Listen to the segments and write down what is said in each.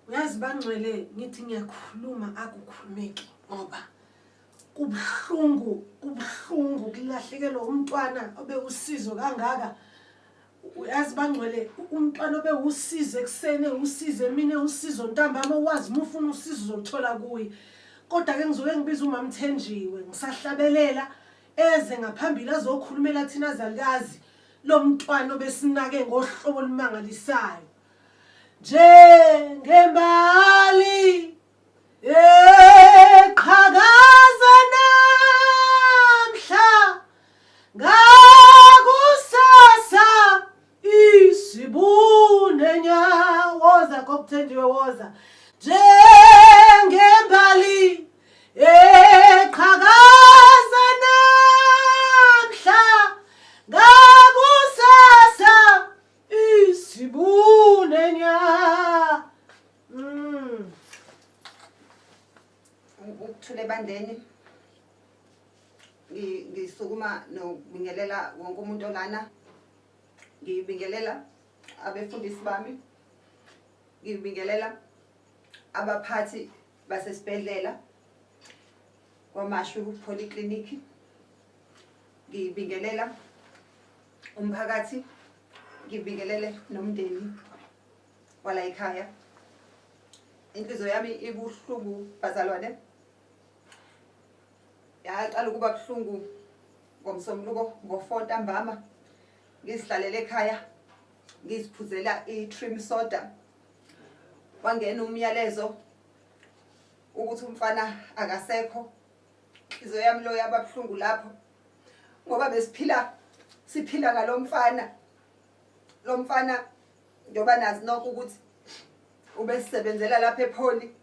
Uyazi bangcwele ngithi ngiyakhuluma akukhulumeki ngoba kubuhlungu kulahlekelwa umntwana obe usizo kangaka. Uyazi bangcwele umntwana obe usizo eksene usizo emini usizo ntambama wazi mufuna usizo uzothola kuye. Kodwa ke ngizoke ngibiza uMama Thenjiwe ngisahlabelela eze ngaphambili azokhulumela thina zalukazi lo mntwana obesinake ngohlobo olumangalisayo. Njengembali eqhakaza namhla ngakusasa isibune nyawoza kokuthenjiwe woza njengembali eqhakaza namhla ngakusasa isibune nya ukuthule bandeni ngisukuma nokubingelela wonke umuntu olana ngibingelela abefundisi bami ngibingelela abaphathi basesibhedlela kwaMashu Polyclinic ngibingelela umphakathi ngibingelele nomndeni wala ekhaya. Inhliziyo yami ibuhlungu bazalwane. Yaqala ukuba buhlungu ngomsombuluko ngo4 ntambama ngisidlalela ekhaya ngisiphuzela i-trim soda. Wangena umyalezo ukuthi umfana akasekho. Inhliziyo yami lo yababuhlungu lapho ngoba siphila ngalomfana. Lo mfana njoba nazi nokho ukuthi ubesebenzela lapha ePholi.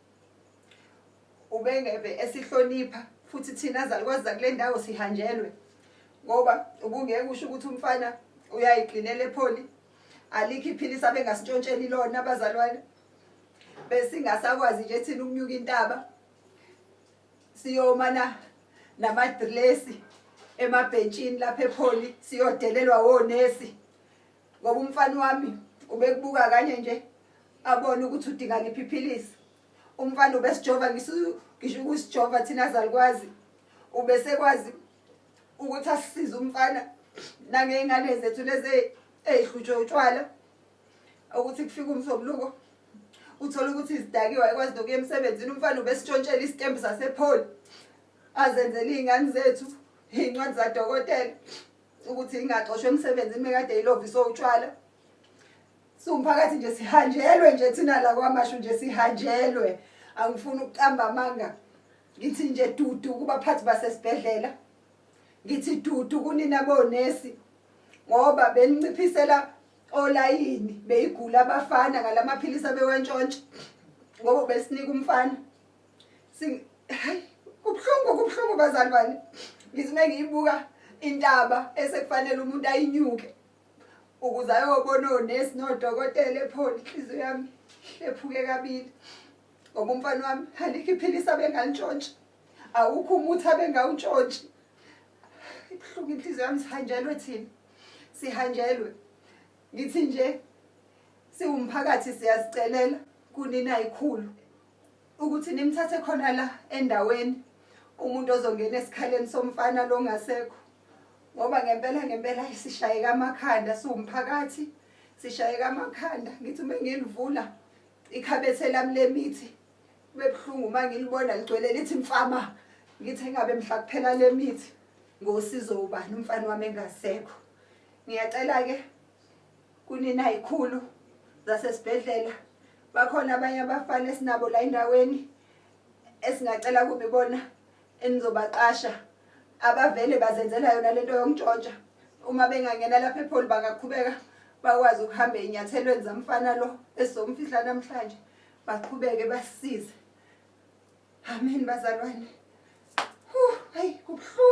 Ubengebe esihlonipha futhi thina zalukazi kule ndawo sihanjelwe ngoba ubungeke usho ukuthi umfana uyayigcinela ePholi. Alikho iphilisi abengasitshontsheli lona abazalwane. Besingasakwazi nje thina ukunyuka intaba siyomana namadrillesi emabhentshini lapha ePholi siyodelelwa wonesi ngoba umfana wami ubekubuka kanye nje abone ukuthi udinga liphi iphilisi. Umfana ubesijova ngisho ukusijova thina zalikwazi ubesekwazi ukuthi asisize umfana nangengane zethu lezi ezihlutshwa utshwala ukuthi kufika umsobuluko uthola ukuthi izidakiwe ayikwazi nokuya emsebenzini. Umfana ubesitshontshela isitembu sasePholi azenzela izingane zethu incwadi zadokotela ukuthi ingaxoshwe emsebenzini mekade iloviso utshwala. Umphakathi nje sihanjelwe nje thina la kwaMashu nje sihanjelwe. Angifuni ukuqamba amanga. Ngithi nje dudu kubaphathi basesibhedlela. Ngithi dudu kunina bonesi ngoba beninciphisela olayini beyigula abafana ngalamaphilisi abewentshontshe ngoba besinika umfana. Hayi kubuhlungu bazalwane. Ngithi mengiyibuka intaba esekufanele umuntu ayinyuke ukuze ayobona onesi nodokotela ePholi. Inhliziyo yami ephuke kabili ngoba umfana wami alikho iphilisi abengalintshontshe. Awukho umuthi abengawuntshontshe. Ibuhlungu inhliziyo yami sihanjelwe thina. Sihanjelwe. Ngithi nje siwumphakathi siyasicelela kunina ikhulu ukuthi nimthathe khona la endaweni umuntu ozongena esikhaleni somfana lo ngasekho ngoba ngempela sishayeka amakhanda siwumphakathi sishayeka amakhanda. Ngithi mengilivula ikhabethe lami lemithi bebuhlungu mangilibona ligcwele lithi mfama. Ngithi engabe mhla kuphela lemithi ngosizo ubani umfana wami engasekho. Ngiyacela ke kunina ikhulu zasesibhedlela bakhona abanye abafana esinabo la endaweni esingacela kubibona enizobaqasha abavele bazenzela yona lento yokuntshontsha. Uma bengangena lapha ePholi bangaqhubeka bakwazi ukuhamba ezinyathelweni zamfana lo esizomfihla namhlanje baqhubeke basisize. Amen bazalwane. Hayi kubuhlungu.